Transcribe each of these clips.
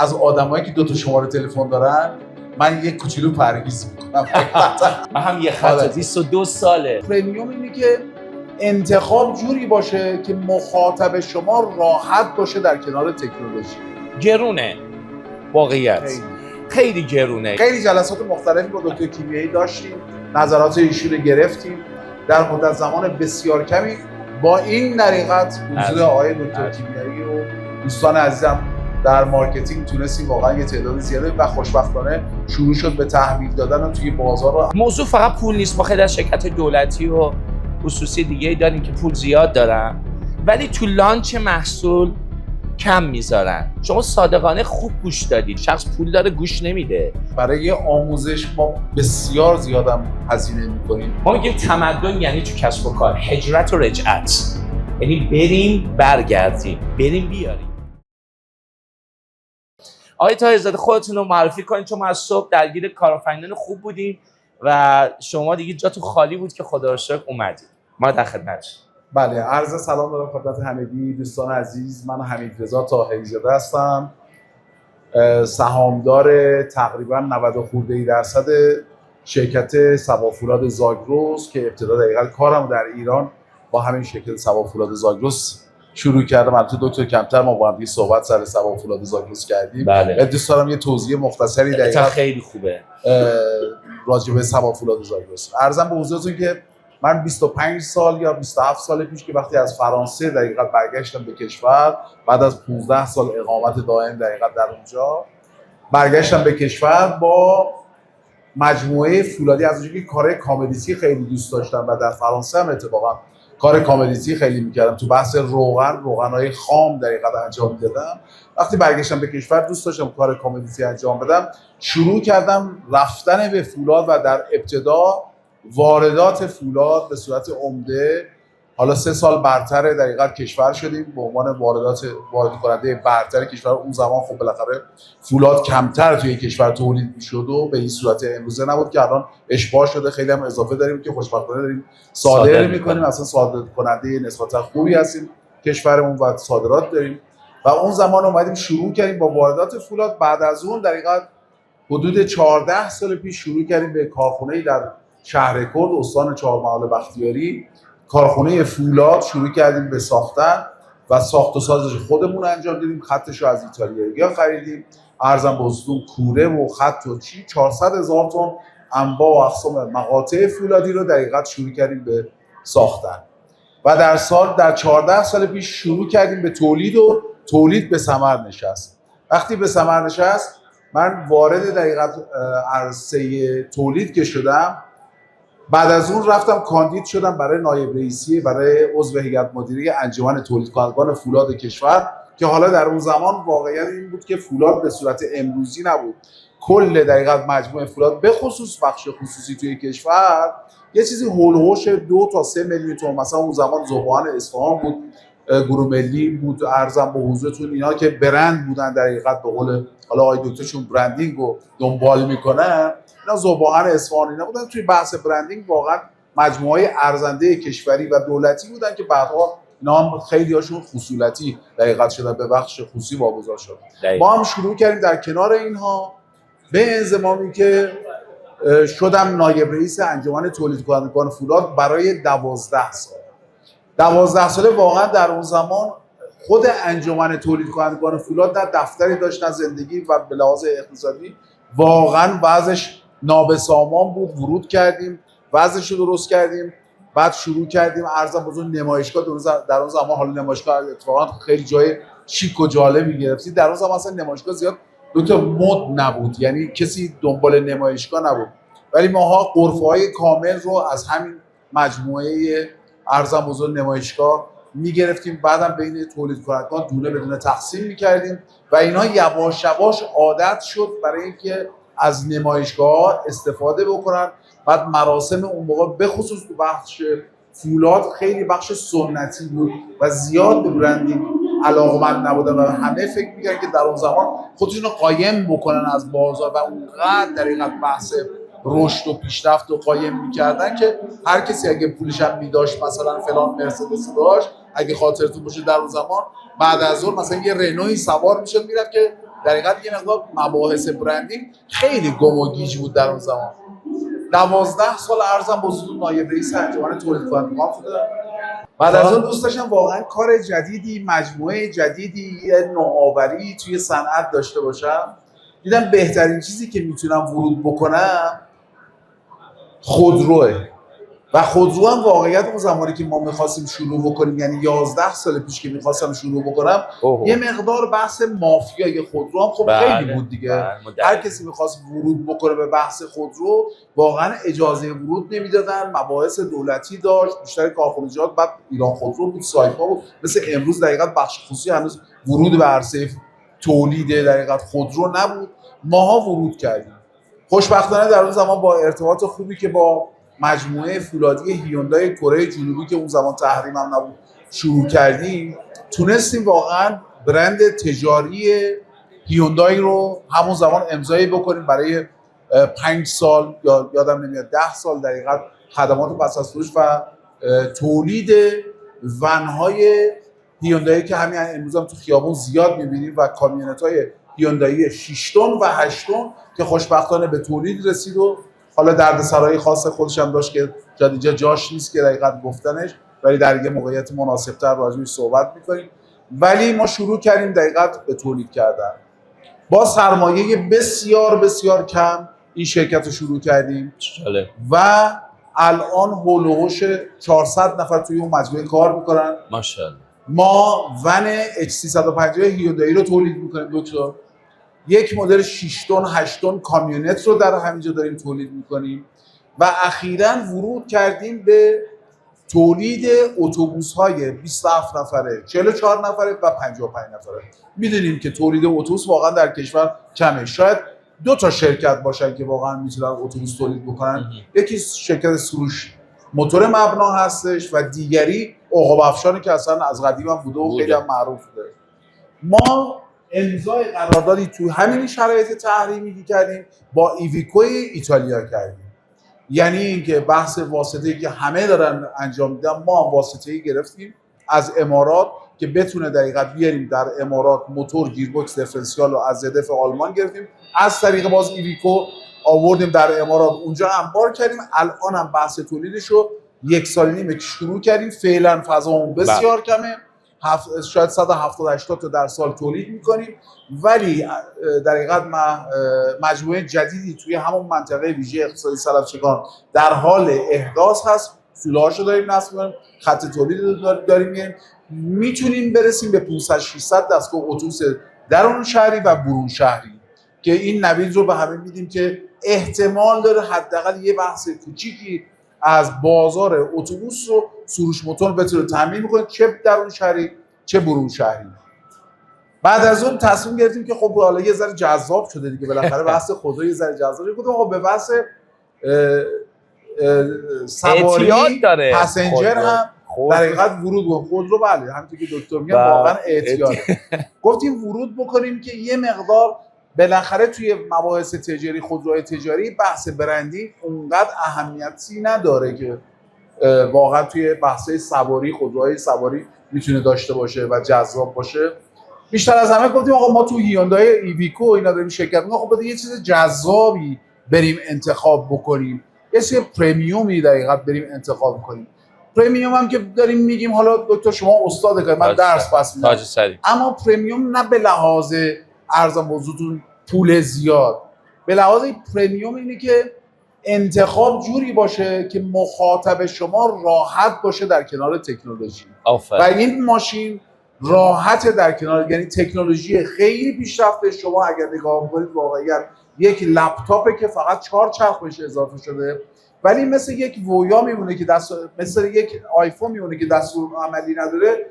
از آدمایی که 2 تا شماره تلفن دارن من یک کوچولو پرهیز میکنم. من هم یه خط 22 ساله. پرمیوم اینه که انتخاب جوری باشه که مخاطب شما راحت باشه در کنار تکنولوژی. گرونه واقعیت، خیلی گرونه. خیلی جلسات مختلفی با دکتر کیمیایی داشتیم، نظرات ایشون رو گرفتیم در مدت زمان بسیار کمی. با این طریقت حضور آقای دکتر کیمیایی و دوستان عزیزم در مارکتینگ تونستیم واقعا یه تعداد زیاده و خوشبختانه شروع شد به تحویل دادن و توی بازار. موضوع فقط پول نیست. ما خیلی از شرکت دولتی و خصوصی دیگه داریم که پول زیاد دارن ولی تو لانچ محصول کم میذارن. شما صادقانه خوب گوش دادید. شخص پول داره گوش نمیده. برای آموزش ما بسیار زیادم هزینه میکنیم. ما میگیم تمدن یعنی تو کسب و کار هجرت و رجعت، یعنی بریم برگردیم، بریم بیاریم. آقای طاهرزاده خودتون رو معرفی کنید، چون ما از صبح درگیر کارآفرینان خوب بودیم و شما دیگه جاتون خالی بود که خدا رو شکر اومدید. ما در خدمتتونیم. بله، عرض سلام دارم خدمت همگی دوستان عزیز. من حمیدرضا طاهری‌زاده هستم، سهامدار تقریبا 90% شرکت سبا فولاد زاگرس که ابتدا دقیقاً کارم در ایران با همین شرکت سبا فولاد زاگرس شروع کردم. البته دکتر کمتر ما با هم صحبت سر سبا فولاد زاگرس کردیم. بله. دوست دارم یه توضیح مختصری دقیقاً خیلی خوبه راجع به سبا فولاد زاگرس عرضم به حضورتون که من 25 سال یا 27 سال پیش که وقتی از فرانسه دقیقاً برگشتم به کشور بعد از 15 سال اقامت دائم دقیقاً در اونجا برگشتم به کشور با مجموعه فولادی. از اونجایی که کار کامدیتی خیلی دوست داشتم و در فرانسه هم اتفاقا کار کامدیتی خیلی میکردم، تو بحث روغنهای خام دقیقاً انجام میدادم. وقتی برگشتم به کشور دوست داشتم کار کامدیتی انجام بدم، شروع کردم رفتن به فولاد و در ابتدا واردات فولاد به صورت عمده. حالا 3 سال برتر دقیقاً کشور شدیم به عنوان وارد کننده برتر کشور. اون زمان خب بالاخره فولاد کمتر توی کشور تولید میشد و به این صورت امروزه نبود که الان اشباع شده. خیلی هم اضافه داریم که خوشبختانه داریم صادر میکنیم. اصلا صادر کننده نسبتا خوبی هستیم کشورمون و صادرات داریم. و اون زمان اومدیم شروع کردیم با واردات فولاد. بعد از اون دقیقاً حدود 14 سال پیش شروع کردیم به کارخونه‌ای در شهرکرد استان چهارمحال بختیاری، کارخونه فولاد شروع کردیم به ساختن و ساخت و سازش خودمون انجام دادیم. خطش رو از ایتالیایی‌ها خریدیم. ارزم به حضورتون کوره و خط و 400,000 تن انواع و اقسام مقاطع فولادی رو دقیقاً شروع کردیم به ساختن و در 14 سال پیش شروع کردیم به تولید به ثمر نشست. وقتی به ثمر نشست من وارد دقیقاً عرصه تولید که شدم، بعد از اون رفتم کاندید شدم برای نایب رئیسی برای عضو هیئت مدیره انجمن تولید کنندگان فولاد کشور که حالا در اون زمان واقعیت این بود که فولاد به صورت امروزی نبود. کل دقیقاً مجموعه فولاد به خصوص بخش خصوصی توی کشور یه چیزی هول و هوش 2 تا 3 میلیون تومان. مثلا اون زمان ذوبان اصفهان بود، گروه ملی بود، ارزم به حضورتون اینا که برند بودن در حقیقت. به قول حالا آقای دکترشون برندینگ رو دنبال میکنن، اینا ذوبان اصفهان اینا بودن. توی بحث برندینگ واقعا مجموعه ارزنده کشوری و دولتی بودن که بعدها اینا هم خیلی هاشون خصولتی دقیقاً شدن، به بخش خصوصی واگذار شد. ما هم شروع کردیم در کنار اینها به انضمامی که شدم نایب رئیس انجمن تولید کنندگان فولاد برای 12 سال. 12 ساله واقعا در اون زمان خود انجمن تولید کنندگان فولاد نه دفتری داشت نه زندگی و به لحاظ اقتصادی واقعا وضعش نابسامان بود. ورود کردیم، وضعش رو درست کردیم، بعد شروع کردیم ارزم بزرگ نمایشگاه. در اون زمان حالا نمایشگاه اتفاقا خیلی جای شیک و جالبی گرفتید. در اون زمان اصلا نمایشگاه زیاد مد نبود، یعنی کسی دنبال نمایشگاه نبود، ولی ماها غرفه‌های کامل رو از همین مجموعه ارزم بزرگ نمایشگاه میگرفتیم. بعدم بین تولید کنندگان دونه بدونه تقسیم میکردیم و اینا یواش یواش عادت شد برای اینکه از نمایشگاه استفاده بکنن. بعد مراسم اون موقع به خصوص تو بخش فولاد خیلی بخش سنتی بود و زیاد به برندینگ علاقمند نبودن و همه فکر میکردن که در اون زمان خودشون رو قایم بکنن از بازار و اونقدر در حقیقت بحث رشد و پیشرفت و قایم میکردن که هر کسی اگه پولش هم میداشت، مثلا فلان مرسدس داشت، اگه خاطرتون باشه در اون زمان بعد از ظهر مثلا یه رنوی سوار میشد میرفت که در حقیقت یه مقدار مباحث برندینگ خیلی گم و گیج بود در اون زمان. 12 سال ارزم بزرگ نایب رئیس انجمن تولید کنندگان بودم. بعد از اون دوست داشتم واقعا کار جدیدی، مجموعه جدیدی، یه نوآوری توی صنعت داشته باشم. دیدم بهترین چیزی که میتونم ورود بکنم خودروه و خودرو هم واقعیت اون زمانی که ما می‌خواستیم شروع بکنیم، یعنی 11 سال پیش که می‌خواستم شروع بکنم، یه مقدار بحث مافیای خودرو هم خب خیلی بود دیگه. هر کسی می‌خواست ورود بکنه به بحث خودرو واقعا اجازه ورود نمیدادن، مباحث دولتی داشت، بیشتر کارخانجات بعد ایران خودرو بود، سایپا بود. مثل امروز در حقیقت بخش خصوصی هنوز ورود به عرصه تولید در حقیقت خودرو نبود. ماها ورود کردیم. خوشبختانه در اون زمان با ارتباط خوبی که با مجموعه فولادی هیوندای کره جنوبی که اون زمان تحریم هم نبود شروع کردیم، تونستیم واقعا برند تجاری هیوندای رو همون زمان امضایی بکنیم برای 5 سال یا یادم نمیاد 10 سال در حقیقت خدمات پس از فروش و تولید ونهای هیوندای که همین امروز هم تو خیابون زیاد می‌بینیم و کامیونت‌های هیوندای 6 تن و 8 تن که خوشبختانه به تولید رسید و حالا دردسرای خاص خودش هم داشت که اینجا جاش نیست که دقیقاً گفتنش، ولی در یه موقعیت مناسب‌تر راجعش صحبت می‌کنیم. ولی ما شروع کردیم دقیقاً به تولید کردن با سرمایه بسیار بسیار کم این شرکت رو شروع کردیم و الان هول و هوش 400 نفر توی اون مجموعه کار می‌کنن. ماشاءالله. ما ون H350 هیوندای رو تولید می‌کنیم دکتر. یک مدل 6 تن 8 تن کامیونت رو در همینجا داریم تولید می‌کنیم و اخیراً ورود کردیم به تولید اتوبوس‌های 27 نفره، 44 نفره و 55 نفره. می‌دونیم که تولید اتوبوس واقعا در کشور کمه. شاید 2 تا شرکت باشن که واقعا میتونن اتوبوس تولید بکنن. یکی شرکت سروش موتور مبنا هستش و دیگری عقاب افشانی که اصلا از قدیم هم بوده و خیلی هم معروف بوده. ما امضای قراردادی تو همین شرایط تحریمی کردیم با ایویکو ایتالیا کردیم. یعنی اینکه بحث واسطه‌ای که همه دارن انجام میدن، ما هم واسطه‌ای گرفتیم از امارات که بتونه دقیقاً بیاریم در امارات موتور گیربکس دیفرنسیال رو از ZF آلمان گرفتیم، از طریق باز ایویکو آوردیم در امارات، اونجا انبار کردیم. الان هم بحث تولیدش رو 1 سال و نیم شروع کردیم. فعلا فضامون بسیار کمه، شاید 170-80 تا در سال تولید میکنیم، ولی در حقیقت مجموعه جدیدی توی همون منطقه ویژه اقتصادی سلفچکان در حال احداث هست. سوله‌هاشو داریم نصب می‌کنیم، خط تولید داریم می‌ریم، میتونیم برسیم به 500-600 دستگاه اتوبوس درون شهری و برون شهری که این نوید رو به همه میدیم که احتمال داره حداقل یه بحث کوچیکی از بازار اتوبوس رو سروش موتور بتونه تامین کنه، چه درون شهری چه برون شهری. بعد از اون تصمیم گرفتیم که خب حالا یه ذره جذاب شده دیگه، بالاخره بحث خودرو یه ذره جذاب شده. گفتم خب به بحث سواری پسنجر هم در حقیقت ورود بکنیم. خودرو بله همونطور که دکتر میگن واقعا اعتیاده. گفتیم ورود بکنیم که یه مقدار بالاخره توی مباحث تجاری، خودروهای تجاری، بحث برندینگ اونقدر اهمیتی نداره که واقعا توی بحث سواری، خودروهای سواری میتونه داشته باشه و جذاب باشه. بیشتر از همه گفتیم آقا ما تو هیوندای ایویکو اینا داریم شرکت می‌کنیم، خب بده یه چیز جذابی بریم انتخاب بکنیم، یه چیز پرمیومی در حقیقت بریم انتخاب کنیم. پرمیوم هم که داریم میگیم، حالا دکتر شما استاده که من درس پس میدم، اما پرمیوم نه به لحاظ ارزان بزرگتون پول زیاد، به لحاظ پرمیوم اینه که انتخاب جوری باشه که مخاطب شما راحت باشه در کنار تکنولوژی. و این ماشین راحت در کنار، یعنی تکنولوژی خیلی پیشرفته. شما اگر نگاه کنید واقعا یک لپتاپه که فقط 4 چرخ بهش اضافه شده، ولی مثل یک وویا میمونه که مثل یک آیفون میمونه که دستور عملی نداره.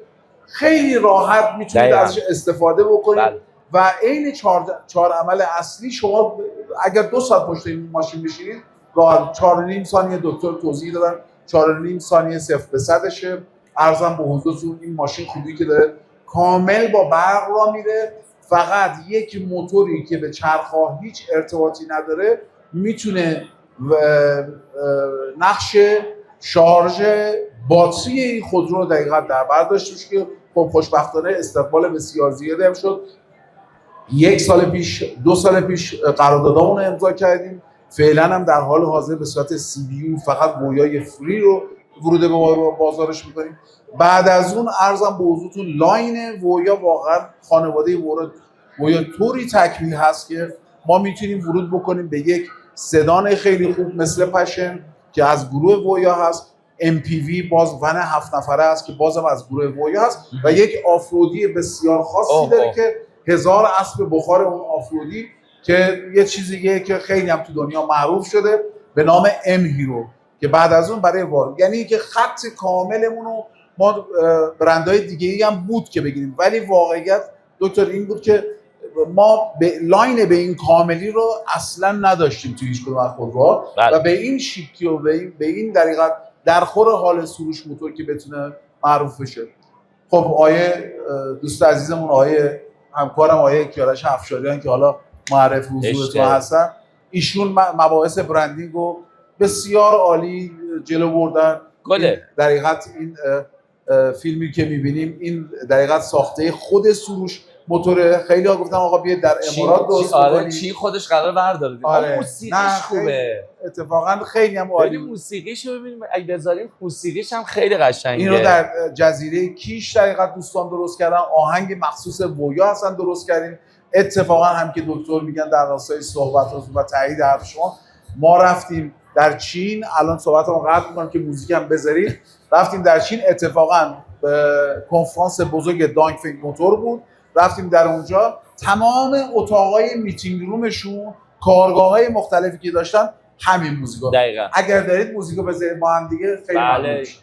خیلی راحت میتونید ازش استفاده بکنید و عین 4 عمل اصلی شما اگر 2 ساعت پشت این ماشین بشینید، 4.5 ثانیه دکتر توضیح دادن 4.5 ثانیه 0 به 100شه. ارزم به حضورتون این ماشین خوبی که داره کامل با برق را میره، فقط یک موتوری که به چرخ‌ها هیچ ارتباطی نداره میتونه نقش شارژ باتری این خودرو رو دقیقاً در بر داشته باشه که خب خوشبختانه استقبال بسیار زیادی هم شد. 1 سال پیش 2 سال پیش قراردادامون رو امضا کردیم. فعلا هم در حال حاضر به صورت CBU فقط وویای فری رو ورود به بازارش میکنیم. بعد از اون ارزم به حضورتون لاین وویا واقعا خانواده وویا طوری تکمیل هست که ما میتونیم ورود بکنیم به یک سدان خیلی خوب مثل پشن که از گروه وویا هست، MPV باز ون 7 نفره است که بازم از گروه وویا هست و یک آفرودی بسیار خاصی داره که 1000 اسب بخار اون آفرودی که یه چیزیه که خیلی هم تو دنیا معروف شده به نام ام هیرو که بعد از اون برای وارد، یعنی که خط کاملمون رو ما برندهای دیگه‌ای هم بود که بگیریم، ولی واقعیت دکتر این بود که ما لاین به این کاملی رو اصلا نداشتیم توی هیچ کدوم از خودروها و به این شیکی و به این دقیقاً در خور حال سروش موتور که بتونه معروف بشه. خب آیه دوست عزیزمون آیه همکارم آیه کیارش افشاریان که حالا معرف حضورتون هستن، ایشون مباحث برندینگ رو بسیار عالی جلو بردن. در حقیقت این فیلمی که می‌بینیم این در حقیقت ساخته خود سروش موتور. خیلی ها گفتن آقا بیاید در امارات درست کنیم. چی خودش قرار برداره. آره. موسیقیش خوبه. اتفاقا خیلی هم عالی. موسیقیش رو ببینیم اگه بذاریم موسیقیش هم خیلی قشنگه. اینو در جزیره کیش در حقیقت دوستان درست کردن، آهنگ مخصوص وویا هستن درست کردیم. اتفاقا هم که دکتر میگن در راستای صحبت و تایید حرف شما، ما رفتیم در چین، الان صحبتمو قطع می‌کنم که موزیک هم بذارید. رفتیم در چین، اتفاقا کنفرانس بزرگ دانگفنگ موتور بود، رفتیم در اونجا تمام اتاقای میتینگ رومشون کارگاه‌های مختلفی که داشتن همین موزیکا. دقیقاً. اگر دارید موزیکو بذارید با هم دیگه خیلی ممنون میشم.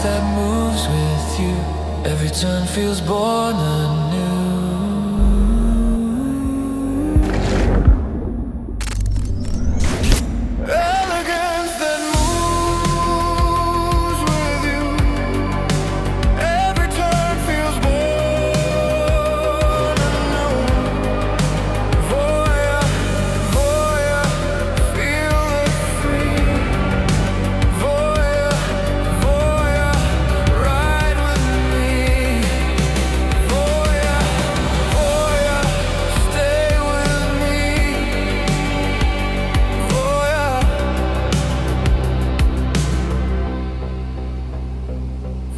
That moves with you, every turn feels born anew. Elegance that moves with you, every turn feels born anew. Voya, voya, feel the free. Voya, voya, ride with me. Voya, voya, stay with me. Voya,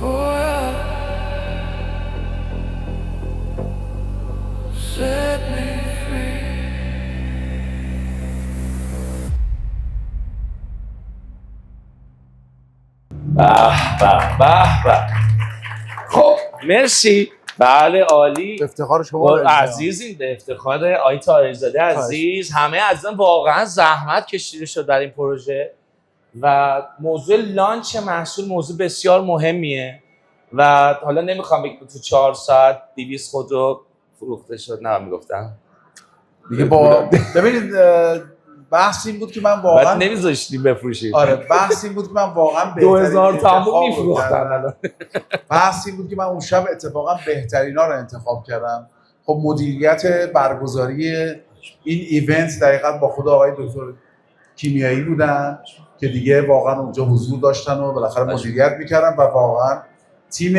voya, set me free. به خب مرسی. بله عالی. افتخار شما عزیزیم، به افتخار آقای طاهری‌زاده عزیز. همه عزیزان واقعا زحمت کشیده شد در این پروژه و موضوع لانچ محصول موضوع بسیار مهمیه و حالا نمیخوام بگم تو 4 ساعت 200 خودرو فروخته شد، نه میگفتم دیگه با ببینید بحث این بود که من واقعا بعد نمیذاشتیم بفروشید. آره بحث این بود که من واقعا 2000 تا میفروختن الان. بحث این بود که من اون شب اتفاقا بهترینا رو انتخاب کردم. خب مدیریت برگزاری این ایونت دقیقاً با خود آقای دکتر کیمیایی بودن که دیگه واقعا اونجا حضور داشتن و بالاخره مدیریت میکردن و واقعا تیم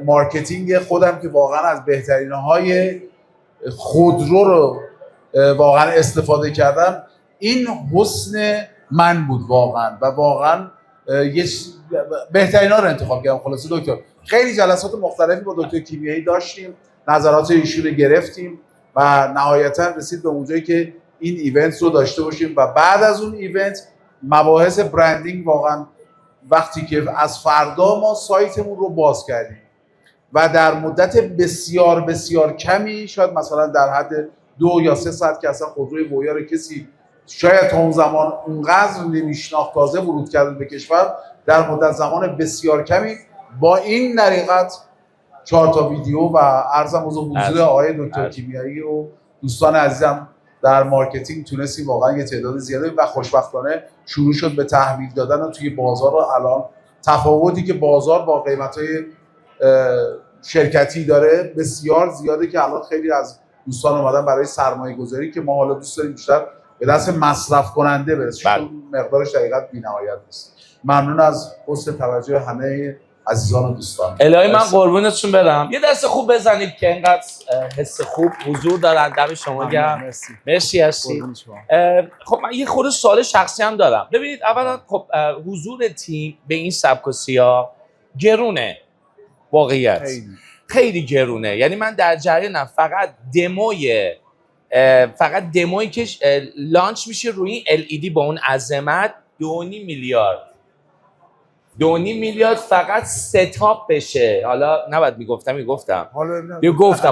مارکتینگ خودم که واقعا از بهترین های خودرو رو واقعا استفاده کردم، این حسن من بود واقعا و واقعا بهترین ها رو انتخاب کردم. خلاصه دکتر خیلی جلسات مختلفی با دکتر کیمیایی داشتیم، نظرات ایشون رو گرفتیم و نهایتا رسید به اونجایی که این ایونت رو داشته باشیم و بعد از اون ایونت مباحث برندینگ واقعا وقتی که از فردا ما سایتمون رو باز کردیم و در مدت بسیار بسیار کمی، شاید مثلا در حد 2 یا 3 ساعت که اصلا خودروی وویا رو کسی شاید تا اون زمان اونقدر نمیشناخت، تازه ورود کرده به کشور، در مدت زمان بسیار کمی با این طریقت 4 تا ویدیو و عرضم حضور آقای دکتر کیمیایی و دوستان عزیزم در مارکتینگ تونستیم واقعا یه تعداد زیاده و خوشبختانه شروع شد به تحویل دادن و توی بازار. رو الان تفاوتی که بازار با قیمت‌های شرکتی داره بسیار زیاده که الان خیلی از دوستان اومدن برای سرمایه گذاری که ما حالا دوست داریم بیشتر به دست مصرف کننده برسه، چون مقدارش دقیقاً بی‌نهایت نیست. ممنون از حسن توجه همه عزیزان و دوستان. الهی من قربونتون برم. یه دست خوب بزنید که اینقدر حس خوب حضور دارن. دم شما گرم. مرسی هستی. خب من یه خورده سوال شخصی هم دارم. ببینید اولا خب حضور تیم به این سبک و سیاق گرونه. واقعیت خیلی گرونه. یعنی من در جریانم فقط دمویی که لانچ میشه روی این LED با اون عظمت 2.5 میلیارد 2.5 میلیارد فقط ستاپ بشه. حالا نباید میگفتم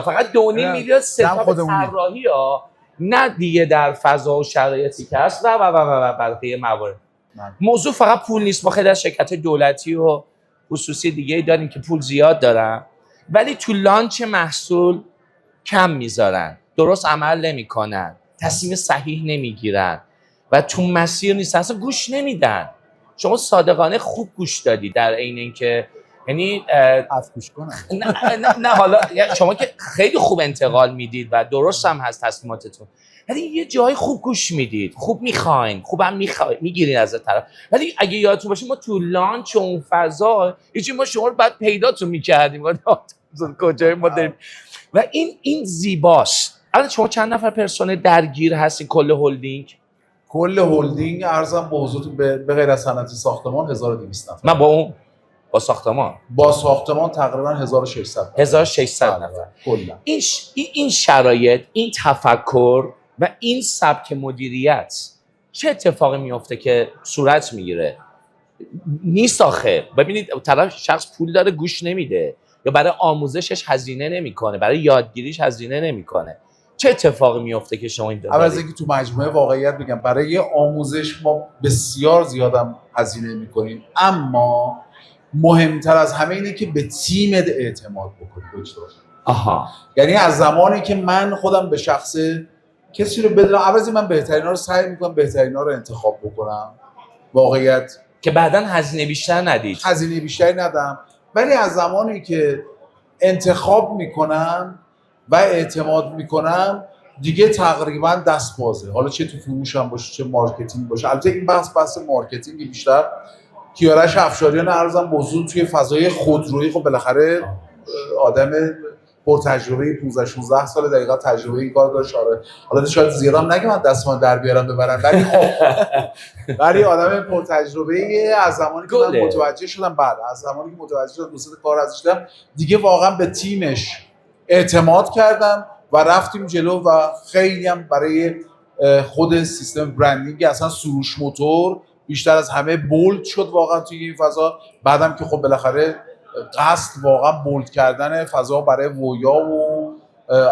فقط 2.5 میلیارد ستاپ طراحی ها، نه دیگه در فضا و شرایطی که هست و بقیه موارد. موضوع فقط پول نیست. ما خیلی از شرکت دولتی و خصوصی دیگه داریم که پول زیاد دارن ولی تو لانچ محصول کم میذارن، درست عمل نمیکنن، تصمیم صحیح نمیگیرن و تو مسیر نیستن، اصلا گوش نمیدن. شما صادقانه خوب گوش دادی در عین اینکه یعنی گوش کنن. نه حالا شما که خیلی خوب انتقال میدید و درست هم هست تصمیماتتون، ولی یه جای خوب گوش میدید، خوب میخواین، خوبم میگیرین از طرف. ولی اگه یادتون باشه ما تو لانچ و اون فضا هیچی، ما شما رو بعد پیداتون میکردیم کجای ما داریم و این زیباست. الان شما چند نفر پرسنل درگیر هستین کل هلدینگ؟ کل هلدینگ ارزم به حضورتون به غیر از صنعت ساختمان 1200 نفر. من با ساختمان تقریبا 1600 نفر. کلا این شرایط، این تفکر و این سبک مدیریت چه اتفاقی میفته که صورت میگیره؟ نیست آخه. ببینید طرف شخص پول داره گوش نمیده یا برای آموزشش هزینه نمیکنه، برای یادگیریش هزینه نمیکنه. چه اتفاقی میفته که شما این اول از اینکه تو مجموعه واقعیت بگم برای آموزش ما بسیار زیادم هزینه میکنیم، اما مهمتر از همه اینه که به تیمت اعتماد بکنی دکتر. یعنی از زمانی که من خودم به شخص کسی رو بدونم، اول از این من بهترینا رو سعی میکنم بهترینا رو انتخاب بکنم، واقعیت که بعداً هزینه بیشتری ندم، ولی از زمانی که انتخاب میکنم و اعتماد میکنم دیگه تقریبا دست بازه. حالا چه تو فروش هم باشه چه مارکتینگ باشه. البته این بحث مارکتینگ بیشتر کیارش افشاریان عرضم بزرگ توی فضای خودرویی، خب بالاخره آدم پرتجربه 15-16 سال دقیقاً تجربه این کار داشت. حالا شاید زیادم نگم من دستم در بیارم ببرن، ولی خب ولی آدم پرتجربه از زمانی که من متوجه شدم، بعد از زمانی که متوجه شدم دوست کار ازش دادم دیگه واقعا به تیمش اعتماد کردم و رفتیم جلو و خیلی هم برای خود سیستم برندینگ اصلا سروش موتور بیشتر از همه بولد شد واقعا توی این فضا. بعدم که خب بالاخره قصد واقعا بولد کردن فضا برای وویا و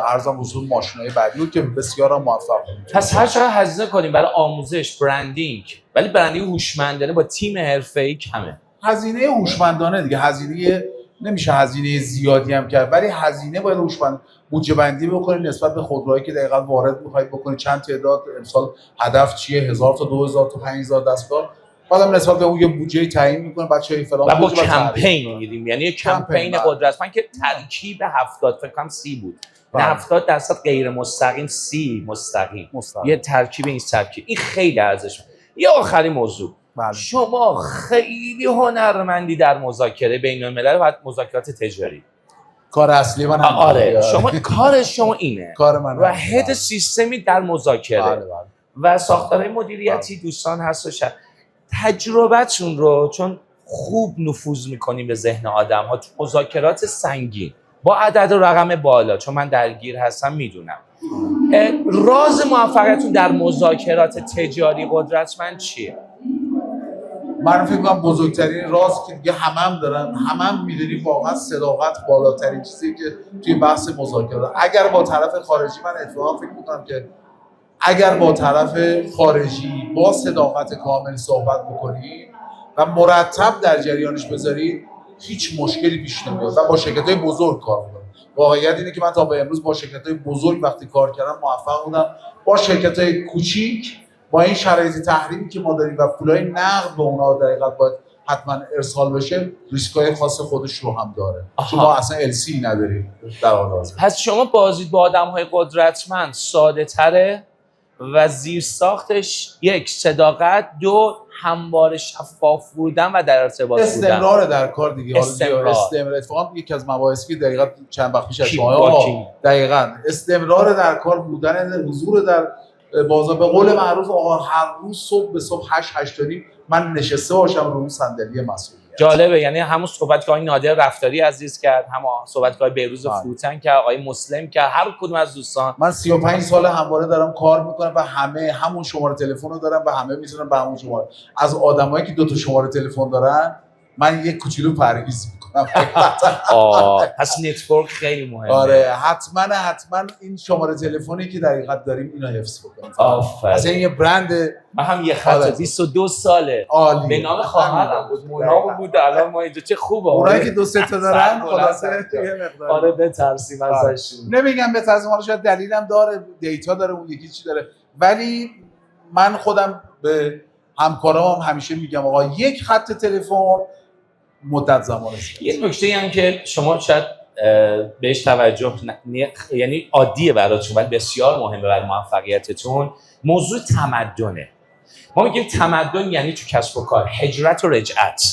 ارزم حضور ماشینای بعدی بود که بسیار هم موفق بود. پس هر چقدر هزینه کنیم برای آموزش برندینگ، ولی برندینگ هوشمندانه با تیم حرفه‌ای کمه. هزینه هوشمندانه دیگه، هزینه نمیشه هزینه زیادی هم کرد، ولی هزینه باید هوشمند بودجه بندی بکنید نسبت به خودروهایی که دقیقاً وارد می‌خواید بکنید. چند تعداد امسال هدف چیه، 1000 تا 2000 تا 5000 دستگاه، بعدم نسبت به اون یه بودجه تعیین می‌کنه بچه‌ای فلان و با کمپین می‌گیریم. یعنی یه کمپین قدرتمند که ترکیب 70 فکر کنم 30 بود نه 70% غیر مستقیم، 30 مستقیم. یه ترکیب این ترکیب، این خیلی ارزش. یه آخرین موضوع، شما خیلی هنرمندی در مذاکره بین الملل و مذاکرات تجاری. کار اصلی من هم آره شما کار شما اینه. کار من و هد سیستمی در مذاکره و ساختارهای مدیریتی دوستان هست و تجربتون رو چون خوب نفوذ میکنیم به ذهن آدم ها تو مذاکرات سنگین با عدد و رقم بالا، چون من درگیر هستم میدونم. راز موفقیتون در مذاکرات تجاری قدرتمند چیه؟ من فکر کنم بزرگترین راز که دیگه همم دارن، همم میدونی واقعا صداقت بالاترین چیزی که توی بحث مذاکرات. اگر با طرف خارجی، من اتفاقا فکر میکنم که اگر با طرف خارجی با صداقت کامل صحبت بکنی و مرتب در جریانش بذاری، هیچ مشکلی پیش نمیاد. و با شرکت‌های بزرگ کار می‌کنم. واقعیت اینه که من تا به امروز با شرکت‌های بزرگ وقتی کار کردم موفق بودم. با شرکت‌های کوچیک با این شرایط تحریمی که ما داریم و پولای نقد به اونها در حقیقت باید حتما ارسال بشه، ریسک‌های خاص خودش رو هم داره. چون ما اصلا LC نداریم در حال حاضر. پس شما بازدید با آدم‌های قدرتمند ساده‌تره و زیرساختش یک صداقت، دو همواره شفاف بودن و در ارتباط بودن. استمرار در کار دیگه. استمرار. اتفاقا یکی از مباحثی که دقیقاً چند وقت پیش از شما دقیقاً استمرار در کار بودن، حضور در بازار. به قول معروف آقا هر روز صبح به صبح 8 من نشسته باشم رو صندلی مسئولیت. جالبه، یعنی همون صحبت که آقای نادر رفتاری عزیز کرد، هم صحبت که آقای بهروز فروتن کرد، آقای مسلم کرد، هر کدوم از دوستان. من 35 سال همواره دارم کار میکنم و همه همون شماره تلفن رو دارم و همه میتونن به همون شماره. از آدمایی که 2 تا شماره تلفن دارن من یک کوچولو پرهیز میکنم. پس نتورک خیلی مهمه. آره حتما این شماره تلفنی که در حقیقت داریم اینو حفظ بکنیم. اصلا این یه برند. من هم یه خط 22 ساله به نام خواهرم بود، مونام بود. الان ما اینجا چه خوبه اونایی که 2-3 تا دارن خلاصه یه مقدار. آره بترسیم ازشون. نمیگم بترسیم، حالا شاید دلیلم داره، دیتا داره، اون یکی چی داره، ولی من خودم به همکارام همیشه میگم آقا یک خط تلفن مدت زمان است. یه نکته هم که شما شاید بهش توجه یعنی عادیه براتون ولی بسیار مهمه برای موفقیتتون، موضوع تمدنه. ما میگیم تمدن یعنی تو کسب و کار هجرت و رجعت،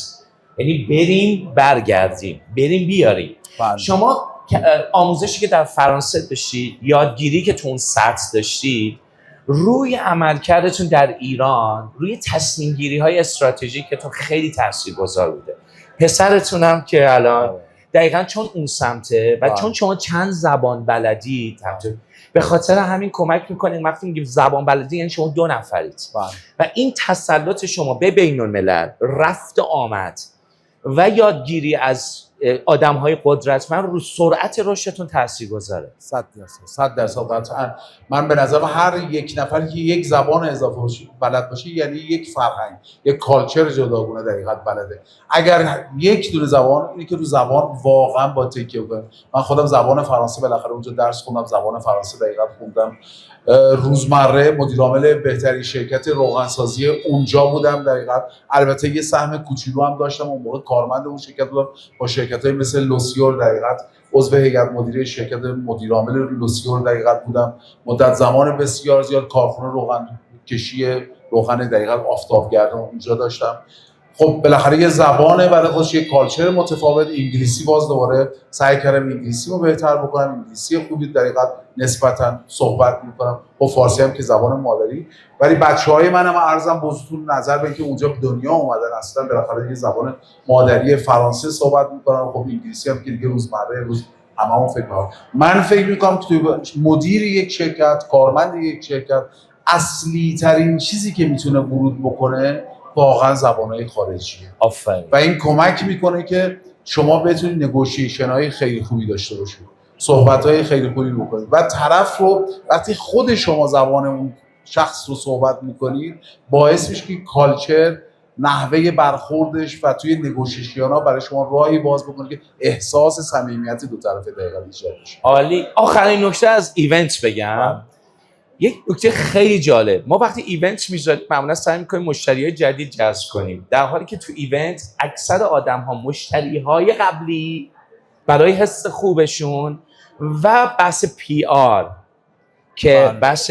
یعنی بریم برگردیم، بریم بیاریم. شما آموزشی که در فرانسه داشتید، یادگیری که تو اون سطح داشتید، روی عملکردتون در ایران، روی تصمیم گیری های استراتژیکتون خیلی تاثیرگذار بوده. پسرتونم که الان دقیقاً چون اون سمته و چون شما چند زبان بلدید، به خاطر همین کمک میکنید. وقتی میگیم زبان بلدی یعنی شما 2 نفرید و این تسلط شما به بین الملل، رفت و آمد و یادگیری از آدم‌های قدرتمند رو سرعت رشدتون تاثیرگذاره. 100% قطعاً. من به نظرم هر یک نفری که یک زبان اضافه بلد باشه یعنی یک فرهنگ، یک کالچر جداگونه در حقیقت بلده. اگر یک دونه زبان، اینی که رو زبان واقعا با تکیه کنه. من خودم زبان فرانسه بالاخره اونجا درس خوندم، زبان فرانسه دقیقاً خوندم. روزمره مدیر عامل بهترین شرکت روغنسازی اونجا بودم در حقیقت. البته یه سهم کوچولو هم داشتم اون موقع، کارمند اون شرکت بودم. با شرکت‌های مثل لوسیور در حقیقت عضو هیئت مدیره شرکت مدیر عامل لوسیور در حقیقت بودم. مدت زمان بسیار زیاد کارخونه روغن کشی روغن در حقیقت آفتابگردان اونجا داشتم. خب بالاخره یه زبانه برای خودش، یه کالچر متفاوت. انگلیسی باز دوباره سعی کردم انگلیسی رو بهتر بکنم، انگلیسی خوبی در حقیقت نسبتاً صحبت می‌کنم. با فارسی هم که زبان مادری، ولی بچه‌های منم عرضم بزرگتون نظر به اینکه اونجا به دنیا اومدن اصلا بالاخره یه زبان مادری فرانسه صحبت می‌کنن. خب انگلیسی هم که دیگه روزمره روز هممون فکر می‌کنم. من فکر می‌کنم که مدیر یک شرکت، کارمند یک شرکت، اصلی ترین چیزی که میتونه ورود بکنه واقعا زبان‌های خارجیه. آفرین. و این کمک میکنه که شما بتونید نگوشیشن‌های خیلی خوبی داشته باشید، صحبت‌های خیلی خوبی بکنید و طرف رو وقتی خود شما زبان اون شخص رو صحبت میکنید باعث میشه که کالچر، نحوه برخوردش و توی نگوشیشن‌ها برای شما راهی باز بکنه که احساس صمیمیت دو طرفه دقیقاً ایجاد بشه. عالی. آخرین نکته از ایونت بگم. یک نکته خیلی جالب، ما وقتی ایونت میذاریم معمولا سعی میکنیم مشتریای جدید جذب کنیم، در حالی که تو ایونت اکثر آدم‌ها مشتریهای قبلی برای حس خوبشون و بحث PR که بله. بحث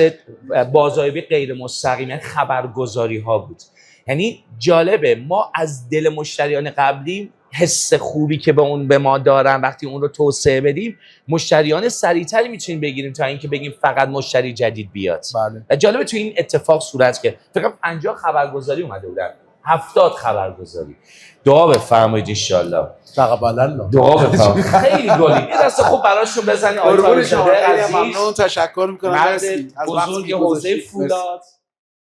بازاریابی غیر مستقیم، خبرگزاری ها بود. یعنی جالبه ما از دل مشتریان قبلی حس خوبی که به ما دارن، وقتی اون رو توسعه بدیم مشتریان سریعتری میتونیم بگیریم تا اینکه بگیم فقط مشتری جدید بیاد. بله. و جالبه تو این اتفاق صورت که فقط 50 خبرگزاری اومده بودن، 70 خبرگزاری. دعا بفرمایید ان شاء الله. تقبل الله. دعا بفرمایید. خیلی گلی. این دست خوب براشون بزنید. قربون شما، خیلی عزیز. ممنون، تشکر میکنم. مرد مرسی از وقتی بزرگ که حوزه گذاشتید. فولاد.